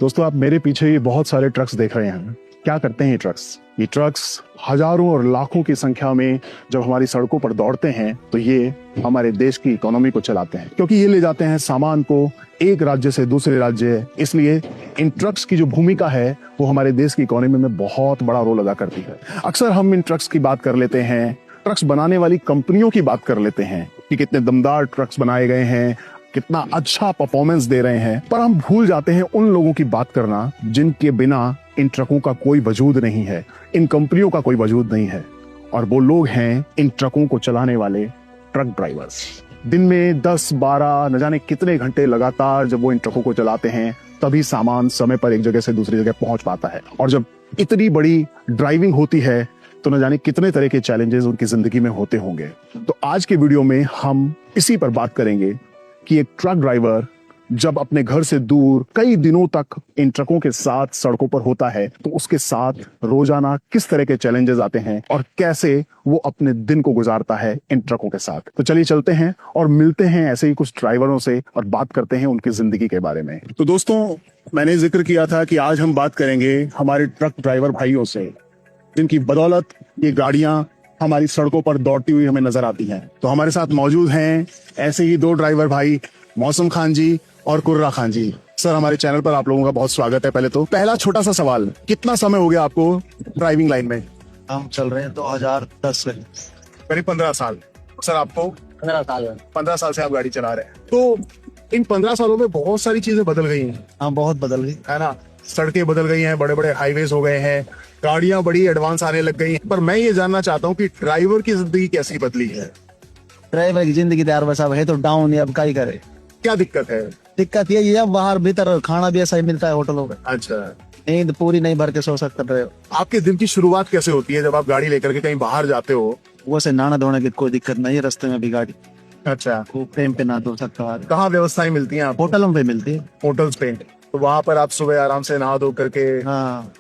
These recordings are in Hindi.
दोस्तों, आप मेरे पीछे ये बहुत सारे ट्रक्स देख रहे हैं। क्या करते हैं ये ट्रक्स? ये ट्रक्स हजारों और लाखों की संख्या में जब हमारी सड़कों पर दौड़ते हैं तो ये हमारे देश की इकोनॉमी को चलाते हैं, क्योंकि ये ले जाते हैं सामान को एक राज्य से दूसरे राज्य। इसलिए इन ट्रक्स की जो भूमिका है वो हमारे देश की इकोनॉमी में बहुत बड़ा रोल अदा करती है। अक्सर हम इन ट्रक्स की बात कर लेते हैं, ट्रक्स बनाने वाली कंपनियों की बात कर लेते हैं कि कितने दमदार ट्रक्स बनाए गए हैं, कितना अच्छा परफॉर्मेंस दे रहे हैं, पर हम भूल जाते हैं उन लोगों की बात करना जिनके बिना इन ट्रकों का कोई वजूद नहीं है, इन कंपनियों का कोई वजूद नहीं है। और वो लोग हैं इन ट्रकों को चलाने वाले ट्रक ड्राइवर्स। दिन में 10-12 न जाने कितने घंटे लगातार जब वो इन ट्रकों को चलाते हैं तभी सामान समय पर एक जगह से दूसरी जगह पहुंच पाता है। और जब इतनी बड़ी ड्राइविंग होती है तो न जाने कितने तरह के चैलेंजेस उनकी जिंदगी में होते होंगे। तो आज के वीडियो में हम इसी पर बात करेंगे कि एक ट्रक ड्राइवर जब अपने घर से दूर कई दिनों तक इन ट्रकों के साथ सड़कों पर होता है तो उसके साथ रोजाना किस तरह के चैलेंजेस आते हैं और कैसे वो अपने दिन को गुजारता है इन ट्रकों के साथ। तो चलिए चलते हैं और मिलते हैं ऐसे ही कुछ ड्राइवरों से और बात करते हैं उनकी जिंदगी के बारे में। तो दोस्तों, मैंने जिक्र किया था कि आज हम बात करेंगे हमारे ट्रक ड्राइवर भाइयों से, जिनकी बदौलत ये गाड़ियां हमारी सड़कों पर दौड़ती हुई हमें नजर आती हैं। तो हमारे साथ मौजूद हैं ऐसे ही दो ड्राइवर भाई, मौसम खान जी और कुर्रा खान जी। सर, हमारे चैनल पर आप लोगों का बहुत स्वागत है। पहले तो पहला छोटा सा सवाल, कितना समय हो गया आपको ड्राइविंग लाइन में? हम चल रहे हैं 2010 से। करीब 15 साल। सर, आपको? 15 साल। 15 साल से आप गाड़ी चला रहे हैं। तो इन 15 सालों में बहुत सारी चीजें बदल गई हैं। हाँ, बहुत बदल गई है ना? सड़कें बदल गई हैं, बड़े बड़े हाईवेज हो गए हैं, गाड़ियां बड़ी एडवांस आने लग गई हैं। पर मैं ये जानना चाहता हूँ कि ड्राइवर की जिंदगी कैसी बदली है? ड्राइवर की जिंदगी तो यार वैसा है तो डाउन है, अब क्या ही करे। क्या दिक्कत है? दिक्कत ये है बाहर भीतर खाना भी ऐसा ही मिलता है होटलों में। अच्छा, नींद पूरी नहीं भर के सो सकता ड्राइवर। आपके दिन की शुरुआत कैसे होती है जब आप गाड़ी लेकर के कहीं बाहर जाते हो? वैसे नहाना धोने की कोई दिक्कत नहीं है, रास्ते में भी गाड़ी अच्छा, खूब टाइम पे ना धो सकता है। कहाँ व्यवस्थाएं मिलती हैं आपको? होटलों पे मिलती है। होटल्स पे? तो वहाँ पर आप सुबह आराम से नहा धो करके, हाँ,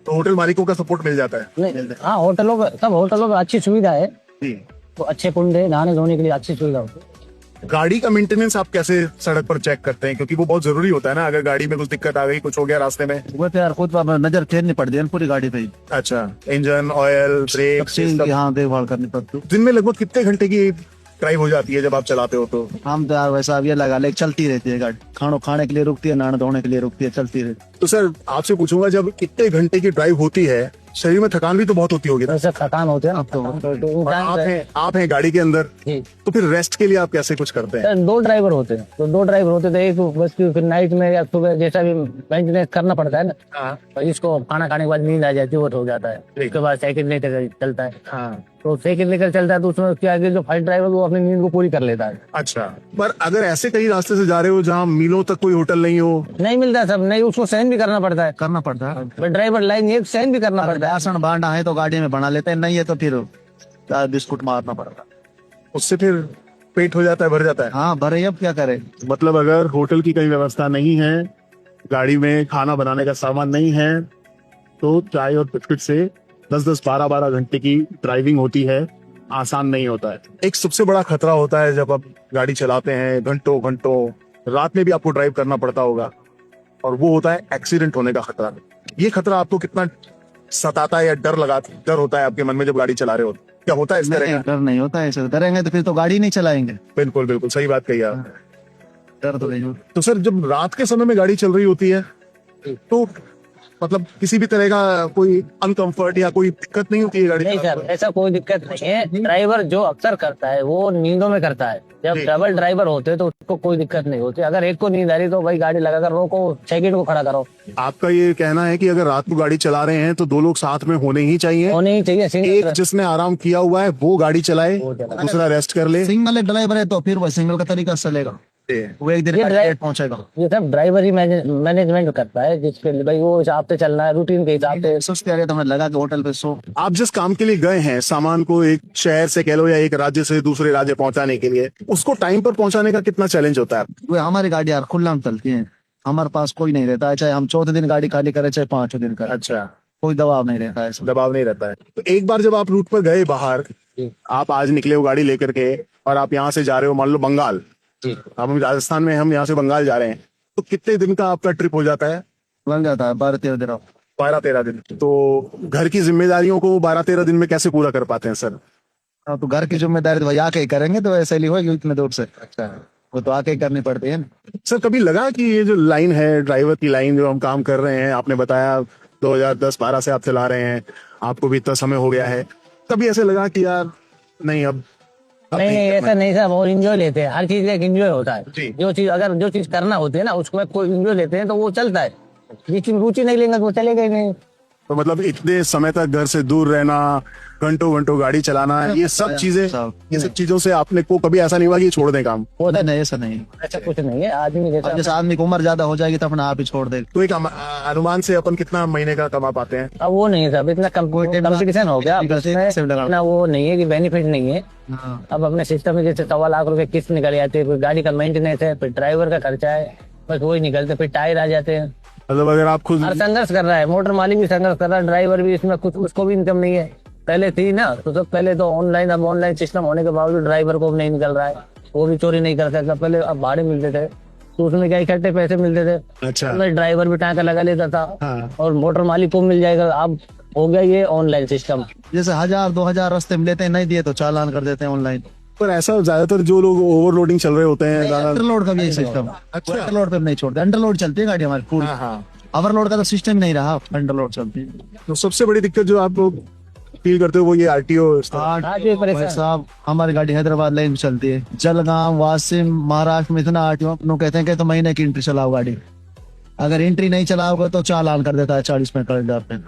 तो होटल मालिकों का सपोर्ट मिल जाता है? नहीं, हाँ, होटलों में सब होटलों में अच्छी सुविधा है, जी। तो अच्छे कुंडे नहाने धोने के लिए अच्छी सुविधा होती है। गाड़ी का मेंटेनेंस आप कैसे सड़क पर चेक करते हैं? क्योंकि वो बहुत जरूरी होता है ना, अगर गाड़ी में कुछ दिक्कत आ गई, कुछ हो गया रास्ते में। वो तो यार खुद नजर फेरनी पड़ती है पूरी गाड़ी पे ही। अच्छा, इंजन, ऑयल, ब्रेक, तफसील की हाँ देखभाल करनी पड़ती है। दिन में लगभग कितने घंटे की ड्राइव हो जाती है जब आप चलाते हो? तो हम तो यार वैसा अब ये लगा ले चलती रहती है गाड़ी, खाने के लिए रुकती है, नहाने धोने के लिए रुकती है, चलती रहती। तो सर, आपसे पूछूंगा, जब इतने घंटे की ड्राइव होती है, शरीर में थकान भी तो बहुत होती होगी ना? वैसे थकान होते हैं अब तो और आप हैं गाड़ी के अंदर, जी। तो फिर रेस्ट के लिए आप कैसे कुछ करते हैं? दो ड्राइवर होते हैं, तो दो ड्राइवर होते थे, एक बस की फिर नाइट में या सुबह जैसा भी मेंटेनेंस करना पड़ता है ना। हाँ, तो इसको खाना खाने के बाद नींद आ जाती है, वो हो जाता है। उसके बाद साइकिल लेकर चलता है, हाँ। तो साइकिल लेकर चलता है तो उसमें उसके आगे जो फर्स्ट ड्राइवर वो अपनी नींद को पूरी कर लेता है। अच्छा, पर अगर ऐसे कहीं रास्ते से जा रहे हो जहाँ मीलों तक कोई होटल नहीं हो? नहीं मिलता सब, नहीं, उसको सहन भी करना पड़ता है। ड्राइवर लाइन एक सहन भी करना पड़ता है। राशन बांटा है तो गाड़ी में बना लेते हैं, नहीं है तो फिर बिस्कुट मारना पड़ता। उससे फिर पेट हो जाता है, भर जाता है। हाँ भरे, अब क्या करे। मतलब अगर होटल की कहीं व्यवस्था नहीं है, गाड़ी में खाना बनाने का सामान नहीं है, तो चाय और बिस्किट से 10-10, 12-12 घंटे की ड्राइविंग होती है, आसान नहीं होता है। एक सबसे बड़ा खतरा होता है जब आप गाड़ी चलाते हैं घंटों घंटों, रात में भी आपको ड्राइव करना पड़ता होगा, और वो होता है एक्सीडेंट होने का खतरा। ये खतरा आपको कितना सताता है या डर होता है आपके मन में जब गाड़ी चला रहे हो? क्या होता है इस तरह का? डर नहीं होता है सर, डरेंगे तो फिर तो गाड़ी नहीं चलाएंगे। बिल्कुल बिल्कुल सही बात कही आप। डर तो नहीं होता। तो सर, जब रात के समय में गाड़ी चल रही होती है तो मतलब किसी भी तरह का कोई अनकंफर्ट या कोई दिक्कत नहीं होती है गाड़ी? नहीं सर, ऐसा कोई दिक्कत नहीं है। ड्राइवर जो अक्सर करता है वो नींदों में करता है। जब डबल ड्राइवर होते हैं तो उसको कोई दिक्कत नहीं होती। अगर एक को नींद आ रही तो भाई गाड़ी लगाकर रोको, सेकंड को खड़ा करो। आपका ये कहना है कि अगर रात को गाड़ी चला रहे हैं तो दो लोग साथ में होने ही चाहिए? होने ही चाहिए। एक जिसने आराम किया हुआ है वो गाड़ी चलाए, दूसरा रेस्ट कर ले। सिंगल ड्राइवर है तो फिर वो सिंगल का तरीका चलेगा, वो एक दिन लेट पहुंचेगा। ये सब ड्राइवर ही मैनेजमेंट करता है, जिसके लिए भाई वो हिसाब से चलना है, रूटीन के हिसाब से। सुस्ती आ गई तो हमें लगा कि होटल पे सो। आप जिस काम के लिए गए हैं, सामान को एक शहर से कह लो या एक राज्य से दूसरे राज्य पहुंचाने के लिए, उसको टाइम पर पहुंचाने का कितना चैलेंज होता है? वो हमारी गाड़ी यार खुला में चलती है, हमारे पास कोई नहीं रहता है, चाहे हम 4थे दिन गाड़ी खाली करें चाहे 5वें दिन करें। अच्छा, कोई दबाव नहीं रहता है, दबाव नहीं रहता है। तो एक बार जब आप रूट पर गए बाहर, आप आज निकले हो गाड़ी लेकर के और आप यहाँ से जा रहे हो मान लो बंगाल, अब हम राजस्थान में, हम यहाँ से बंगाल जा रहे हैं, तो कितने दिन का आपका ट्रिप हो जाता है? लग जाता है 12-13 दिन। 12-13 दिन। तो घर की जिम्मेदारियों को 12-13 दिन में कैसे पूरा कर पाते हैं सर? हाँ, तो घर की जिम्मेदारी तो भाई आके ही करेंगे, तो ऐसे ही होगी इतने दूर से। अच्छा। वो तो आके ही करनी पड़ती है ना। सर कभी लगा कि ये जो लाइन है, ड्राइवर की लाइन जो हम काम कर रहे हैं, आपने बताया 2010-12 से आप चला रहे हैं, आपको भी इतना समय हो गया है, कभी ऐसे लगा कि यार नहीं अब नहीं नहीं, ऐसा नहीं साहब, और इंजॉय लेते हैं, हर चीज का एक इंजॉय होता जी। है। जो चीज करना होती है ना, उसको कोई इंजॉय लेते हैं तो वो चलता है। ये चीज रुचि नहीं लेंगे तो वो चलेगा ही नहीं। तो मतलब इतने समय तक घर से दूर रहना, घंटों घंटों गाड़ी चलाना, ये सब चीजों से आपने को कभी ऐसा नहीं हुआ कि छोड़ दें काम? होता नहीं ऐसा नहीं। ऐसा कुछ नहीं है, आदमी अब जैसा। जैसे आदमी की उम्र ज्यादा हो जाएगी तो अपना आप ही छोड़ देगा। तो एक अनुमान से अपन कितना महीने का कमा पाते हैं? अब वो नहीं है साहब, इतना कंपटीशन हो गया ना, वो नहीं है कि बेनिफिट नहीं है। हाँ। अब अपने सिस्टम में जैसे 1.25 लाख रुपए किस्त निकल जाते हैं, फिर गाड़ी का मेंटेनेंस है, फिर ड्राइवर का खर्चा है, बस वही निकलते, फिर टायर आ जाते हैं। मतलब अगर आप खुद और संघर्ष कर रहा है, मोटर मालिक भी संघर्ष कर रहा है, ड्राइवर भी, इसमें कुछ उसको भी इनकम नहीं है। पहले थी ना, तो सब पहले तो ऑनलाइन, अब ऑनलाइन सिस्टम होने के बावजूद ड्राइवर को भी नहीं निकल रहा है, वो भी चोरी नहीं कर सकता। पहले अब भाड़े मिलते थे तो उसमें क्या इकट्ठे पैसे मिलते थे, अच्छा। उसमें ड्राइवर भी टाँका लगा लेता था। हाँ। और मोटर मालिक को मिल जाएगा। अब हो गया ये ऑनलाइन सिस्टम। जैसे 1000-2000 रास्ते में लेते हैं, नहीं दिए तो चालान कर देते हैं ऑनलाइन। पर ऐसा ज्यादातर जो लोग ओवरलोडिंग चल रहे होते हैं अंडरलोड का भी यही सिस्टम। अंडरलोड पे नहीं छोड़ते, अंडरलोड चलती है गाड़ी हमारी पूरी। ओवरलोड का तो सिस्टम नहीं रहा, अंडरलोड चलती है। तो सबसे बड़ी दिक्कत जो आप लोग फील करते हो वो ये आरटीओ। भाई साहब, हमारी गाड़ी हैदराबाद लाइन में चलती है, जलगांव, वासिम, महाराष्ट्र में इतना आरटीओ कहते हैं कि तो महीने की एंट्री चलाओ गाड़ी, अगर एंट्री नहीं चलाओगे तो चालान कर देता है 40 में कर जाते हैं।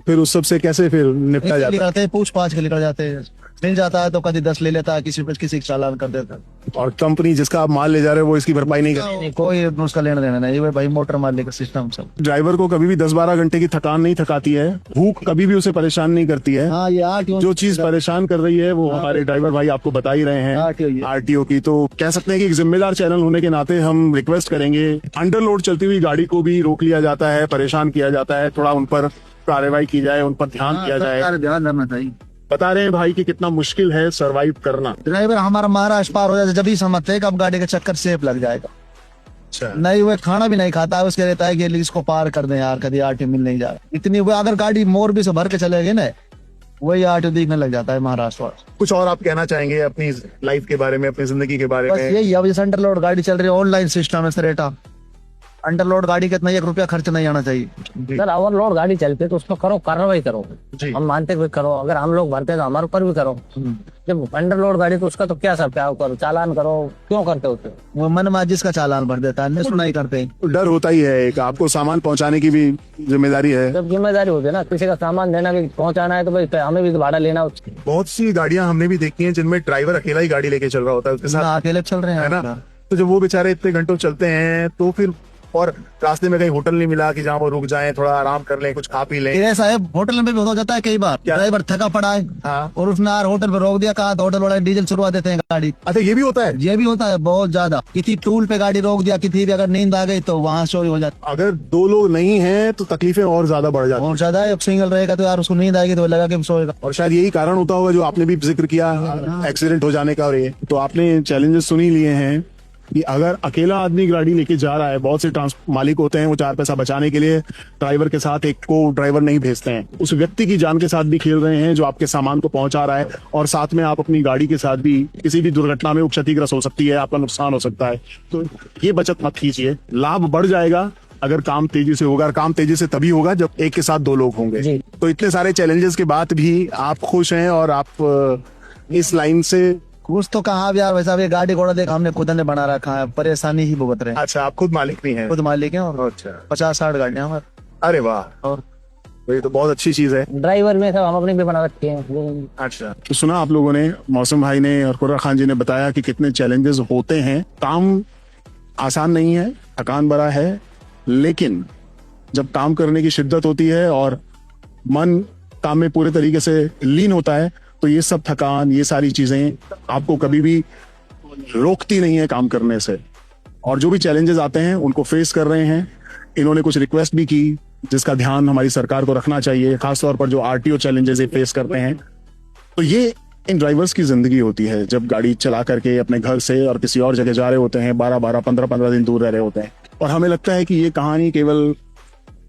फिर उस सब से कैसे फिर निपटा जाता है? करते हैं, पूछ पाछ के निकल जाते हैं, मिल जाता है तो कभी 10 ले लेता है, किसी पे किसी का चालान कर देता है। और कंपनी जिसका आप माल ले जा रहे हो वो इसकी भरपाई नहीं करती? कोई उसका लेना देना नहीं, भाई मोटर मालिक का सिस्टम सब। ड्राइवर को कभी भी 10-12 घंटे की थकान नहीं थकाती है, भूख कभी भी उसे परेशान नहीं करती है। हाँ, ये आरटीओ जो चीज परेशान कर रही है वो हमारे ड्राइवर भाई आपको बता ही रहे हैं, आरटीओ की। तो कह सकते हैं कि एक जिम्मेदार चैनल होने के नाते हम रिक्वेस्ट करेंगे, अंडरलोड चलती हुई गाड़ी को भी रोक लिया जाता है, परेशान किया जाता है, थोड़ा उन पर कार्रवाई की जाए, उन पर ध्यान किया जाए। ध्यान रखना चाहिए। बता रहे हैं भाई कि कितना मुश्किल है सरवाइव करना। ड्राइवर हमारा महाराष्ट्र पार हो जाए जब ही समझते हैं कि अब गाड़ी का चक्कर सेफ लग जाएगा। अच्छा। नहीं, वो खाना भी नहीं खाता है, उसके रहता है कि इसको पार कर दें यार, कभी आरटीओ मिल नहीं जा रहा। इतनी वो अगर गाड़ी मोरबी से भर के चलेगी ना, वही आरटीओ दिखने लग जाता है महाराष्ट्र। कुछ और आप कहना चाहेंगे अपनी लाइफ के बारे में, अपनी जिंदगी के बारे बस में? यही, अब जैसे अंडरलोड गाड़ी चल रही है, ऑनलाइन सिस्टम है सरेटा, अंडरलोड गाड़ी का इतना 1 रुपया खर्च नहीं आना चाहिए। सर ओवरलोड गाड़ी चलती है तो उसको करो, कार्रवाई करो। हम मानते हुए करो, अगर हम लोग भरते हैं तो हमारे ऊपर भी करो। जब अंडरलोड गाड़ी तो उसका तो क्या सब क्या करो, चालान करो, क्यों करते होते? वो मन में जिसका चालान भर देता है, सुनाई नहीं करते। डर होता ही है, एक आपको सामान पहुंचाने की भी जिम्मेदारी है। जब जिम्मेदारी होती है ना, किसी का सामान देना भी, पहुंचाना है तो भाई हमें भी भाड़ा लेना उसकी। बहुत सी गाड़ियां हमने भी देखी हैं जिनमें ड्राइवर अकेला ही गाड़ी लेके चल रहा होता है, उसके साथ अकेले चल रहे हैं, है ना। तो जब वो बेचारे इतने घंटों चलते हैं तो फिर, और रास्ते में कहीं होटल नहीं मिला कि जहाँ वो रुक जाएं, थोड़ा आराम कर लें, कुछ खा पी लें। ऐसा है, होटल में भी हो जाता है कई बार, ड्राइवर थका पड़ा है। हाँ। और उसने यार होटल पे रोक दिया, कहा तो होटल वाले डीजल छुड़वा देते हैं गाड़ी। अच्छा, ये भी होता है? ये भी होता है बहुत ज्यादा। किसी टूल पे गाड़ी रोक दिया, किसी भी अगर नींद आ गई तो वहाँ चोरी हो जाती। अगर 2 लोग नहीं हैं तो तकलीफें और ज्यादा बढ़ जाती हैं। और ज्यादा है, सिंगल रहेगा तो यार उसको नींद आएगी तो लगा के सोएगा। और शायद यही कारण होता होगा जो आपने भी जिक्र किया, एक्सीडेंट हो जाने का। और ये तो आपने चैलेंजेस सुन ही लिए हैं कि अगर अकेला आदमी गाड़ी लेके जा रहा है, बहुत से मालिक होते हैं वो 4 पैसा बचाने के लिए ड्राइवर के साथ एक को ड्राइवर नहीं भेजते हैं, उस व्यक्ति की जान के साथ भी खेल रहे हैं जो आपके सामान को पहुंचा रहा है, और साथ में आप अपनी गाड़ी के साथ भी किसी भी दुर्घटना में क्षतिग्रस्त हो सकती है, आपका नुकसान हो सकता है। तो ये बचत मत कीजिए, लाभ बढ़ जाएगा अगर काम तेजी से होगा। काम तेजी से तभी होगा जब एक के साथ 2 लोग होंगे। तो इतने सारे चैलेंजेस के बाद भी आप खुश हैं और आप इस लाइन से कुछ तो कहा यार, वैसा भी गाड़ी घोड़ा देख हमने खुद ने बना रखा है, परेशानी ही भुगत रहे हैं। अच्छा, आप खुद मालिक भी हैं? खुद मालिक हैं, और 50-60 गाड़ियां हमारे। अरे वाह, और ये तो बहुत अच्छी चीज है। ड्राइवर में सब हम अपने भी बना रखे हैं। अच्छा, तो सुना आप लोगों ने, मौसम भाई ने और कुर्रा खान जी ने बताया कि कितने चैलेंजेस होते हैं। काम आसान नहीं है, थकान भरा है, लेकिन जब काम करने की शिद्दत होती है और मन काम में पूरे तरीके से लीन होता है तो ये सब थकान, ये सारी चीजें आपको कभी भी रोकती नहीं है काम करने से। और जो भी चैलेंजेस आते हैं उनको फेस कर रहे हैं। इन्होंने कुछ रिक्वेस्ट भी की जिसका ध्यान हमारी सरकार को रखना चाहिए, खासतौर पर जो आरटीओ चैलेंजेस फेस करते हैं। तो ये इन ड्राइवर्स की जिंदगी होती है जब गाड़ी चला करके अपने घर से और किसी और जगह जा रहे होते हैं, 12-12, 15-15 दिन दूर रह रहे होते हैं। और हमें लगता है कि ये कहानी केवल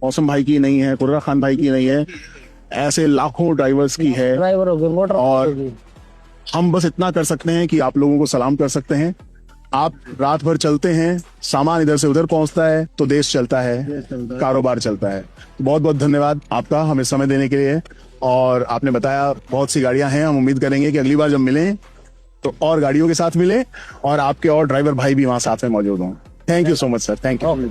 मौसम भाई की नहीं है, कुर्रा खान भाई की नहीं है, ऐसे लाखों ड्राइवर्स की है। ड्राइवर हो गए, मोटर और होगी। हम बस इतना कर सकते हैं कि आप लोगों को सलाम कर सकते हैं। आप रात भर चलते हैं, सामान इधर से उधर पहुंचता है तो देश चलता है, कारोबार चलता है। बहुत बहुत धन्यवाद आपका हमें समय देने के लिए। और आपने बताया बहुत सी गाड़ियां हैं, हम उम्मीद करेंगे कि अगली बार जब मिलें तो और गाड़ियों के साथ मिले और आपके और ड्राइवर भाई भी वहां साथ में मौजूद हों। Thank you so much sir, thank you.